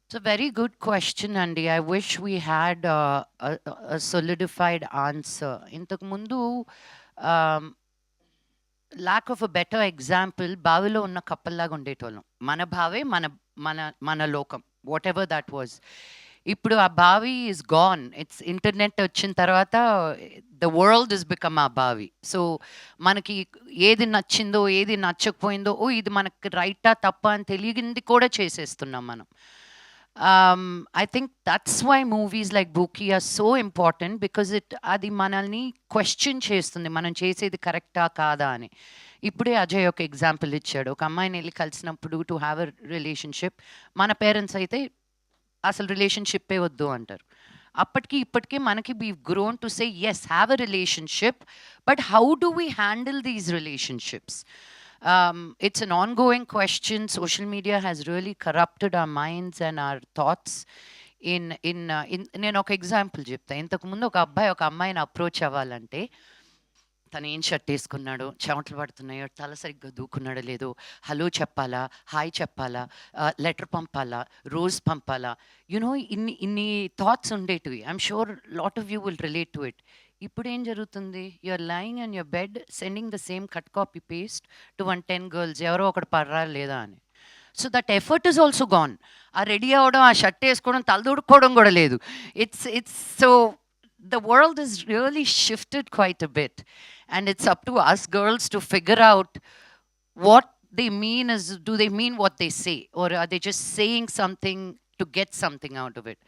It's a very good question, Andy. I wish we had a solidified answer. ఇంతకు ముందు lack of a better example బావిలో ఉన్న కప్పల్లాగా ఉండేటోళ్ళం. మన బావే మన మన మన లోకం. What ever that was. ఇప్పుడు ఆ బావి ఈస్ గాన్. ఇట్స్ ఇంటర్నెట్ వచ్చిన తర్వాత ద వరల్డ్ ఇస్ బికమ్ ఆ బావి. సో మనకి ఏది నచ్చిందో ఏది నచ్చకపోయిందో ఓ ఇది మనకి రైటా తప్ప అని తెలియంది కూడా చేసేస్తున్నాం మనం. I think that's why movies like Buki are so important because అది మనల్ని క్వశ్చన్ చేస్తుంది. మనం చేసేది కరెక్టా కాదా అని. ఇప్పుడే అజయ్ ఒక ఎగ్జాంపుల్ ఇచ్చాడు. ఒక అమ్మాయిని వెళ్ళి కలిసినప్పుడు టు హ్యావ్ ఎ రిలేషన్‌షిప్ మన పేరెంట్స్ అయితే అసలు రిలేషన్‌షిప్పే వద్దు అంటారు. అప్పటికి ఇప్పటికి మనకి we've grown to say yes have a relationship but how do we handle these relationships? It's an ongoing question. Social media has really corrupted our minds and our thoughts. నేను ఒక ఎగ్జాంపుల్ చెప్తా. ఇంతకుముందు ఒక అబ్బాయి ఒక అమ్మాయిని అప్రోచ్ అవ్వాలంటే తను ఏం షర్ట్ వేసుకున్నాడో, చెమటలు పడుతున్నాయో, తల సరిగ్గా దూకున్నాడో లేదో, హలో చెప్పాలా, హాయ్ చెప్పాలా, లెటర్ పంపాలా, రోజ్ పంపాలా, ఇన్ని ఇన్ని థాట్స్ ఉండేటివి. I'm sure lot of you will relate to it. ఇప్పుడు ఏం జరుగుతుంది? You are lying on your bed sending the same cut copy paste to 10 girls ఎవరో ఒకటి పర్రా లేదా అని. So that effort is also gone. ఆ రెడీ అవ్వడం, ఆ షర్ట్ వేసుకోవడం, తల దూడుకోవడం కూడా లేదు. It's so the world has really shifted quite a bit, and it's up to us girls to figure out what they mean. Is do they mean what they say, or are they just saying something to get something out of it?